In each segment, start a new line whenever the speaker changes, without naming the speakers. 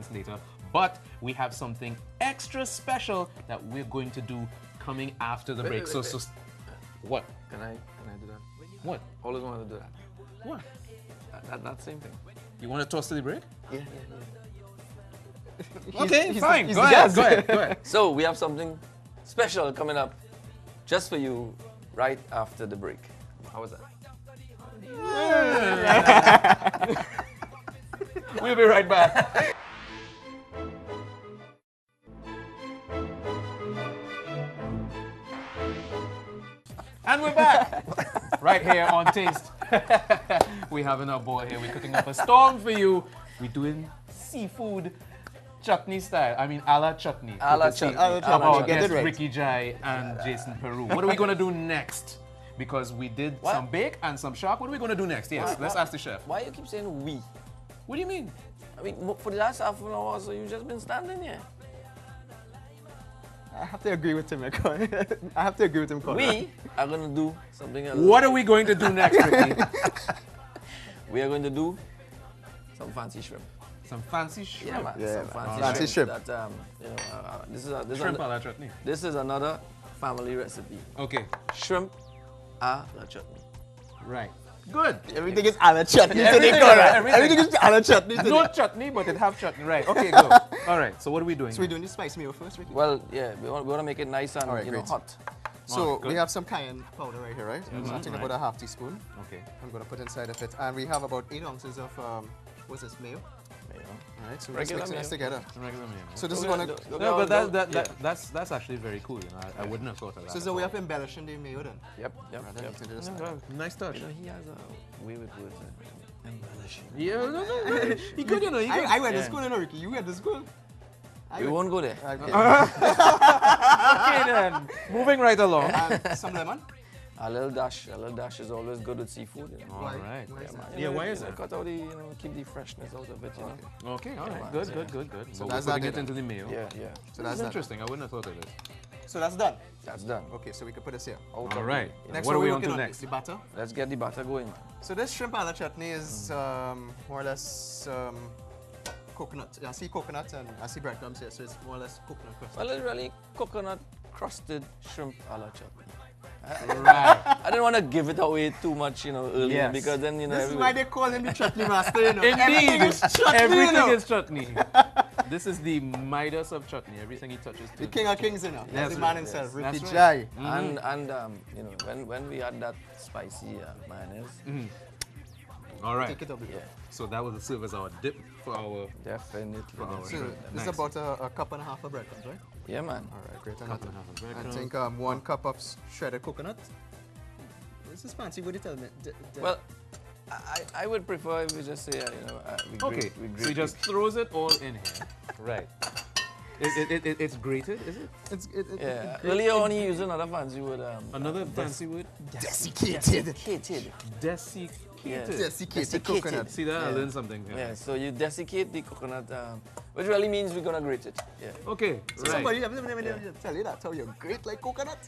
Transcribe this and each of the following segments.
segments later. But we have something extra special that we're going to do coming after the break.
Wait.
So, what?
Can I do that?
What?
Always wanted to do that.
What?
That same thing.
You want to toss to the break?
Yeah.
Okay, fine. Go ahead.
So we have something special coming up just for you right after the break. How was that?
We'll be right back. And we're back. Right here on Taste. We having our boy here. We're cooking up a storm for you. We're doing seafood chutney style. I mean, a la chutney.
A la chutney.
Of our
Get it
guests,
right.
Rikki Jai and Jason Peru. What are we going to do next? Because we did some bake and some shark. What are we going to do next? Yes, let's ask the chef.
Why you keep saying we?
What do you mean?
I mean, for the last half an hour or so, you've just been standing here.
I have to agree with him. I have to agree with him.
We are going to do something else.
What are we going to do next, Rikki?
We are going to do some fancy shrimp.
Some fancy shrimp.
Yeah, man.
Yeah,
some fancy,
fancy shrimp.
That,
Shrimp a la chutney.
this is another family recipe.
Okay,
Shrimp a la chutney.
right. Good.
Everything is a la chutney.
Everything,
Everything is a la chutney.
No chutney, but it have chutney. Right. Okay, go. All right. So what are we doing?
So we're doing the spice meal first, Rikki?
Well, yeah, we want to make it nice and
Alright, great.
hot.
So
good.
we have some cayenne powder right here, right? Something about a half teaspoon.
Okay.
I'm going to put inside of it. And we have about 8 ounces of, what's this, mayo? All right, so we're just
Regular
mixing this
mayo.
together.
Regular mayo.
So this is
Don't
going
get-
to...
don't
No,
get-
but
yeah.
that's actually very cool. You know, I wouldn't have thought of that.
So it's a way of embellishing the mayo then.
Yep.
Rather than to just-
Nice touch.
You know, he has a way with words. Embellishing.
Yeah, no. He good, you know. He good.
I went to
Yeah.
school, you know, Rikki. You went to school.
We won't go there.
Okay.
Okay then. Moving right along.
And some lemon.
A little dash is always good with seafood. You know.
All right.
Why is that?
Man.
Yeah, why is
You know,
that?
Cut out the, keep the freshness out of it. You know.
Okay, all right.
man.
Good.
So
But
that's
we're putting
that
it into the mayo.
Yeah.
So
That's
that's done.
interesting. I wouldn't have thought of this.
So that's done.
That's done.
Okay, so we can put this here.
Out
All
of
right.
the-
Next
What are
one
we
we're
on to
working
next?
The batter.
Let's get the batter going.
So this shrimp a la chutney is more or less coconut. I see coconut and I see breadcrumbs here, so it's more or less coconut crust.
Well, it's really coconut crusted shrimp a la chutney.
Right.
I didn't want to give it away too much, early
Yes.
because then,
This is why they call him the chutney master, you know.
Indeed.
Everything is chutney,
Everything
you know.
is chutney. This is the Midas of chutney. Everything he touches to.
The king of kings, you know.
Yes,
That's the man
yes,
himself,
that's
Rikki
right.
Jai.
And when we had that spicy mayonnaise,
All right.
Take it up.
yeah,
So that will serve as our dip for our.
definitely.
our
So
shrimp.
this is
Nice.
about a cup and a half of breadcrumbs, right?
Yeah, man.
All right, great.
Cup and a half of
I
breadcrumbs.
think 1 cup of shredded coconut. This is fancy. What do you tell me?
Well, I would prefer if we just say, we
Okay.
grate, we
So
grate
he just
it.
throws it all in here. Right. It's grated, is it?
Yeah. Earlier on, he used another fancy word.
Another fancy word?
desiccated.
Desiccated.
Desiccated.
Yes.
Desiccated coconut.
See that? I
Yeah.
learned something here.
Yeah, so you desiccate the coconut, which really means we're gonna grate it. Yeah.
Okay.
So
Right.
somebody, I'm never tell you that. How you grate like coconut?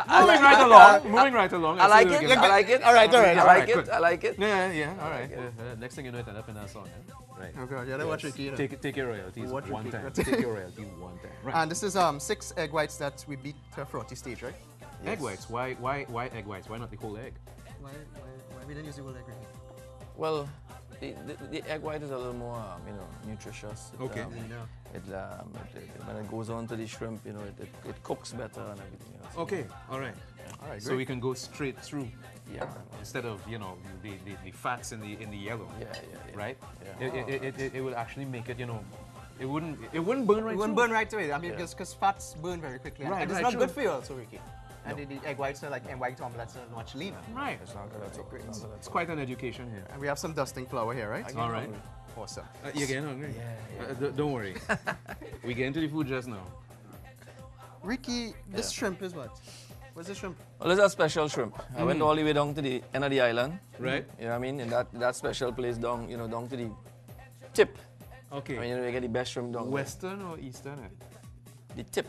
Moving right along. Moving right along.
I like
see
it.
again.
I like it.
All right, all right,
I
all
like
right,
it.
good.
I like it.
Yeah. All right. Next thing you know, it end up in our song. Yeah? Right.
Oh god, yeah, that was tricky. You know.
Take your royalties
What
one
Rikki?
time. Take your royalties one time. Right.
And this is 6 egg whites that we beat to a frothy stage, right?
Egg whites. Why egg whites? Why not the whole egg?
Why we didn't use the whole egg?
Well, the egg white is a little more, nutritious. It,
Okay.
when it goes on to the shrimp, it cooks better and everything else.
Okay. All right.
All right,
So
great.
we can go straight through
Yeah.
instead of the fats in the yellow.
Yeah.
Right.
Yeah.
It will actually make it it wouldn't burn right.
It wouldn't
through.
burn right away. I mean,
Yeah.
because fats burn very quickly.
Right,
and it's
right,
not
true.
good for you also, Rikki. And the egg whites are like egg white omelets are much leaner.
Right.
It's not good.
great.
It's quite an education here.
And we have some dusting flour here, right?
All right.
Awesome.
You're getting hungry?
Yeah.
Don't worry. We get into the food just now.
Rikki, this shrimp is what? What's the shrimp?
Well, it's a special shrimp. I went all the way down to the end of the island.
Right.
You know what I mean? In that special place down, down to the tip.
Okay.
I mean, you get the best shrimp down there.
Western or Eastern?
The tip.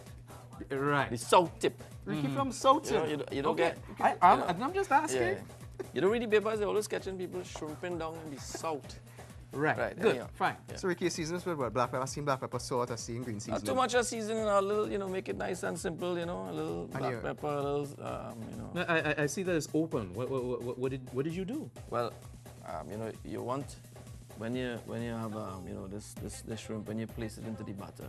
Right.
The south tip.
Rikki from South.
You don't get.
I'm just asking.
Yeah. You don't read the papers, they're always catching people shrimping down in the south.
Right.
Right,
Good.
anyhow.
Fine.
Yeah.
So Ricky, seasons with what? Black pepper. I've seen black pepper salt. I've seen green seasoning.
Not too much of seasoning, a little, you know, make it nice and simple, you know, a little black
you-
pepper, a little, you know.
No, I see that it's open. What did you do?
Well, you know, you want when you have you know this shrimp, when you place it into the batter,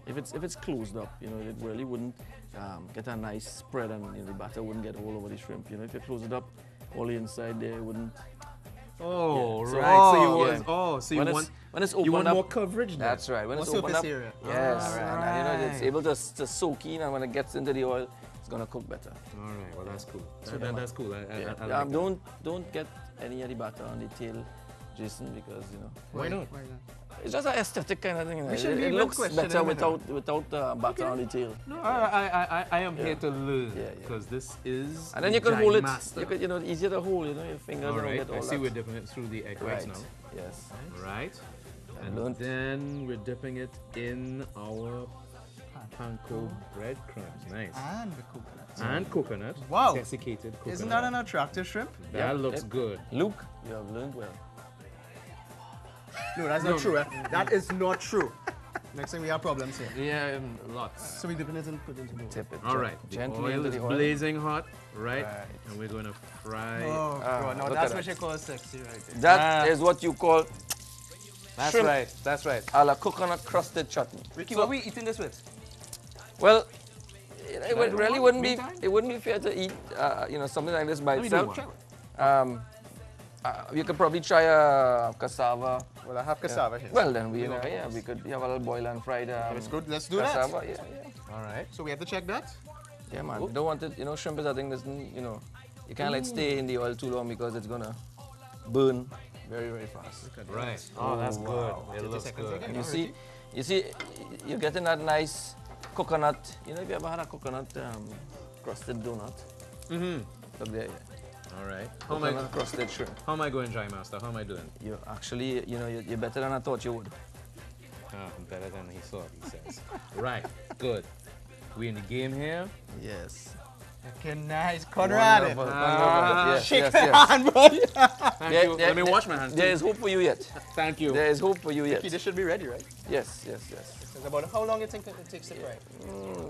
if it's closed up, you know, it really wouldn't get a nice spread, and you know, the batter wouldn't get all over the shrimp. You know, if you close it up, all the inside there wouldn't.
Oh,
Yeah. So-
right. So you
Oh,
want,
yeah.
so you
When it's-
want
when it's opened
you want
up,
more coverage now.
That's right. When
More
it's opened
surface
up,
area.
yes,
All
and you know it's
right.
able to soak in, and when it gets into the oil, it's gonna cook better.
All right. Well, that's cool. That's cool. I
Yeah.
like that.
Don't get any of the batter on the tail, Jason, because you know
Why not?
Why not?
it's just an aesthetic kind of thing. You know.
We should be
It
even
looks
questioning
better
it.
without batter on the tail.
No, I am here to learn
Yeah, yeah.
because this is.
And then you
the
can hold it.
master.
You could, you know, easier to hold. You know, your fingers
All
don't
right.
get all
I see
that.
we're dipping it through the egg whites
Right.
now.
Yes.
Right.
I
And
learned.
then we're dipping it in our panko breadcrumbs. Nice.
And the coconut.
And coconut.
Wow.
Desiccated coconut.
Isn't that an attractive shrimp?
That
Yeah,
looks
it-
good.
Luke, you have learned well.
No, that's not true. That is not true. Next time we have problems here.
Yeah, lots.
So we dipping it and put it into the
Tip it.
All right. The
Gently
oil
into
is
the oil.
blazing hot, right?
Right.
And we're going to fry.
Oh, God. No,
look
that's
at
what
that.
you call sexy right there.
That is what you call
That's
shrimp.
right. That's right.
a la coconut crusted chutney.
Ricky,
So-
what are we eating this with?
Well, it
do
really
one?
wouldn't be
Meantime?
it wouldn't be fair to eat you know, something like this by
Let me do
itself.
one.
You could probably try a cassava.
Well, I have cassava here.
Well, then we could have a little boil and fried
That's good. Let's do that.
cassava. Yeah.
All right.
So we have to check that.
Yeah, man. You don't want it. You know, shrimp is a thing that's, you know, you can't let stay in the oil too long because it's gonna burn very, very fast.
Right. Oh, that's good. It
50
looks
seconds
good.
again.
And you see, you're getting that nice coconut. You know, if you ever had a coconut crusted donut? Look there, yeah.
All right. How am I?
Coconut crusted shrimp.
How am I going, Dry Master? How am I doing?
You actually, you know, you're better than I thought you would.
I'm better than he thought. He says. Right. Good. We in the game here.
Yes.
Okay, nice. Conrad.
Wonderful, wonderful. Yes,
Shake
yes,
the
yes.
hand, boy.
Thank you. Let me wash my hands.
There
too.
is hope for you yet.
Thank you.
There is hope for you yet.
This should be ready, right?
Yes, yes, yes.
It's about how long you think it takes to fry?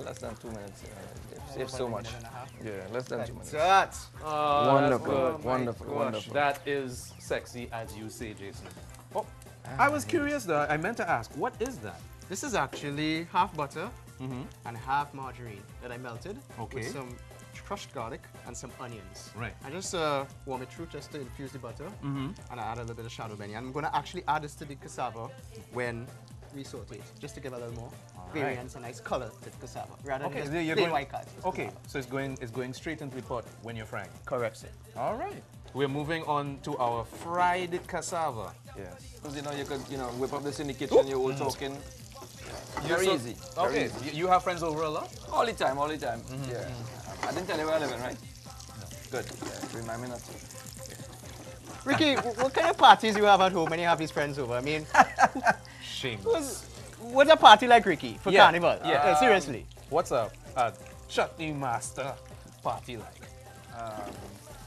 Less than 2 minutes. Save so much. Yeah, less than 2 minutes.
That.
Oh,
Wonderful,
that's good.
wonderful,
gosh.
wonderful.
That is sexy, as you say, Jason. Oh, I was curious though. I meant to ask, what is that?
This is actually half butter and half margarine that I melted
Okay.
with some crushed garlic and some onions.
Right.
I just warm it through just to infuse the butter, and I add a little bit of shadow benia. I'm going to actually add this to the cassava when we saute it, just to give a little more variance and nice color to the cassava, rather
Okay,
than
so
just
you're
plain
going-
white cards.
Okay, so it's going straight into the pot when you're frying.
Correct, sir.
All right. We're moving on to our fried cassava.
Yes. You know, you could, you know, whip up this in the kitchen, you're all talking. Very
so-
easy. Very
Okay,
easy.
you have friends over a lot?
All the time, all the time. Yeah. I didn't tell you where I live in, right? No. Good. Yeah, remind me not to.
Ricky, what kind of parties you have at home when you have these friends over? I mean,
Shameless.
what's a party like, Ricky, for
Yeah,
Carnival?
yeah.
Seriously.
What's a Chutney Master party like?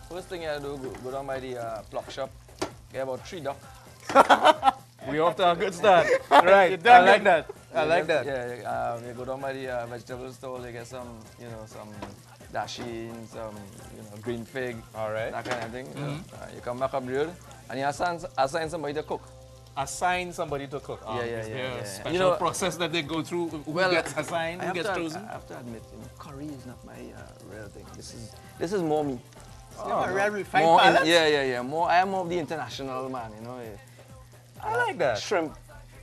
First thing I do, go down by the block shop, get about 3 duck.
We off to a good start. Right. I like that. I like that.
Yeah, you go down by the vegetable store, you get some, you know, some dasheen, some, you know, green fig,
All right.
that kind of thing. You come back up the road, and you assign somebody to cook.
Assign somebody to cook.
Yeah,
Is there a
yeah.
special
You know,
process that they go through? Who gets assigned? Who gets chosen?
I have to admit, you know, curry is not my real thing. This is more me.
A real refined
More
palate?
yeah. I am more of the international man, you know.
I like that.
Shrimp,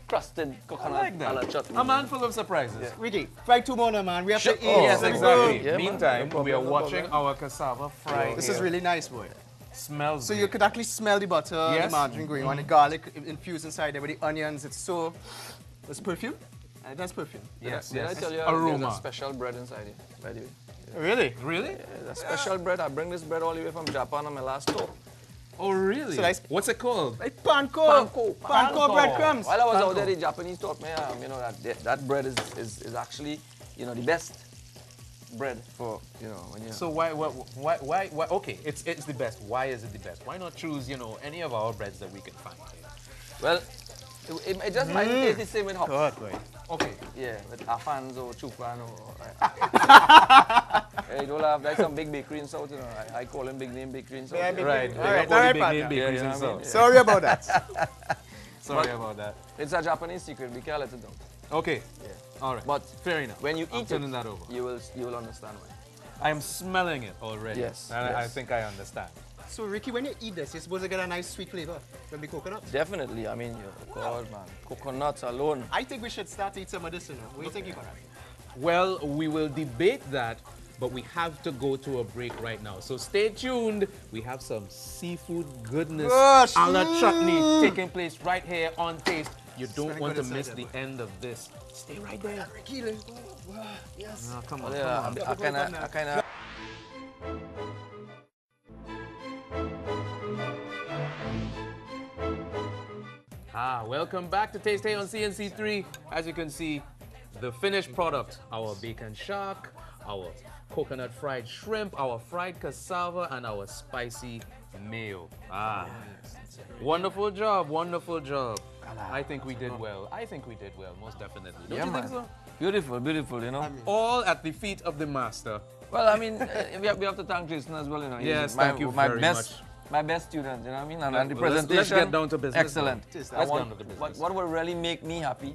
crusted
I
coconut,
like
a la
that.
chutney.
A man full of surprises.
Ricky, fry 2 more now, man. We have to eat.
Yes,
Let's
exactly.
go.
Yeah, man.
Meantime,
No
we are
problem, no
watching
problem.
our cassava fry.
This
here.
is really nice, boy.
Smells
So you
great.
could actually smell the butter,
Yes.
the margarine going on, the garlic infused inside there with the onions. It's so... It's perfume? That's perfume.
Yes,
Did I
yes.
tell you
Aroma.
there's a special bread inside here, by the way?
Really?
Really?
Yeah, a special bread. I bring this bread all the way from Japan on my last tour.
Oh, really?
So that's-
What's it called?
Like panko. Panko breadcrumbs.
While I was out
Panko.
there, the Japanese taught me, you know, that bread is actually, you know, the best bread for, you know, when you...
So why? Okay, it's the best. Why is it the best? Why not choose, you know, any of our breads that we can find here?
Well, it just might taste the same with hops.
Good, boy.
Okay.
Yeah, with Afans or Chupan or... Hey, don't laugh. There's some big bakery in South, you know. I call them big name bakery in South.
Yeah,
you know.
big
Right.
name.
They
All right,
got all the
all
big
right,
name
partner.
bakeries
Yeah,
and
you know what I mean?
stuff.
Sorry about that.
Sorry about that.
It's a Japanese secret. We can't let it down.
Okay.
Yeah.
All right.
But
Fair enough.
when you
I'm
eat
turning
it,
that over.
you will understand why.
I am smelling it already.
Yes,
And I
yes.
think I understand.
So, Ricky, when you eat this, you're supposed to get a nice sweet flavor from the coconut.
Definitely. I mean, God, man. Coconuts alone.
I think we should start to eat some of this, you know. What do you think, Conrad?
Well, we will debate that, but we have to go to a break right now. So stay tuned. We have some seafood goodness
Gosh.
a la chutney taking place right here on Taste. You don't
very
want to
good
miss
inside
the
there,
end of this. Stay right there.
Ricky, let's go. Wow, yes.
Oh, come on,
Well, yeah,
come on.
I kind of.
Welcome back to Taste Day on CNC3. As you can see, the finished product, our bacon shark, our coconut fried shrimp, our fried cassava, and our spicy mayo. Wonderful job, wonderful job. I think we did well. I think we did well, most definitely. Don't
Yeah,
you think
man.
so?
Beautiful, beautiful, you know.
All at the feet of the master.
Well, I mean, we have to thank Jason as well, you know. He's
Yes, thank you very much.
My best student, you know what I mean? And the
Well, let's
presentation,
get down to business.
excellent.
Let's
I
get
want-
down to business.
What will really make me happy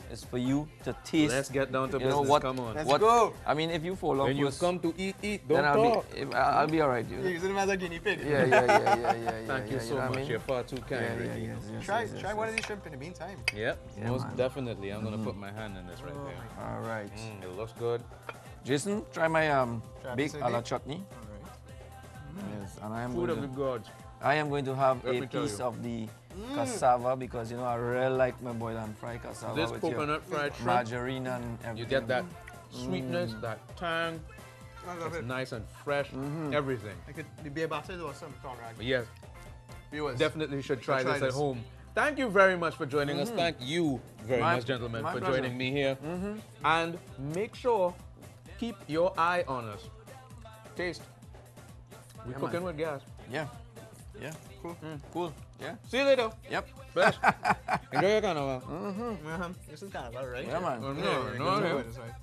is for you to taste.
Let's get down to
you know
business.
what?
Come on.
Let's go.
I mean, if you fall off
When you
first,
come to eat,
then
don't talk.
I'll be all right, you know.
You're using him as a guinea pig.
Yeah.
Thank you so
know what
much.
I mean?
You're far too kind,
Yeah,
Rikki.
yes,
Try
yes,
one of these shrimp in the meantime.
Yep,
Yeah,
most
man.
definitely. I'm gonna put my hand in this right there.
All right.
It looks good.
Jason, try my
Try
baked
this
a la
again.
chutney. Yes, and I am
Food
going
of the
to,
gods.
I am going to have
Let
a
me tell
piece
you.
of the cassava because you know I really like my boiled and fried cassava
This
with
coconut fried
your
shrimp,
margarine and everything.
you get that sweetness, that tang.
I love
It's
it.
nice and fresh. Everything.
I could the beer batters or some Conrad.
But yes,
Viewers.
definitely should try
Try
this
this.
at home. Thank you very much for joining us. Thank you very
My-
much, gentlemen,
my
for
pleasure.
joining me here. And make sure, keep your eye on us. Taste. We're
Yeah,
cooking
man.
with gas.
Yeah. Yeah. Cool. Cool. Yeah.
See you later.
Yep.
Best. Enjoy your carnival.
This is carnival, right?
Yeah, man.
No,
Yeah,
no,
good
no.
to go, it's right.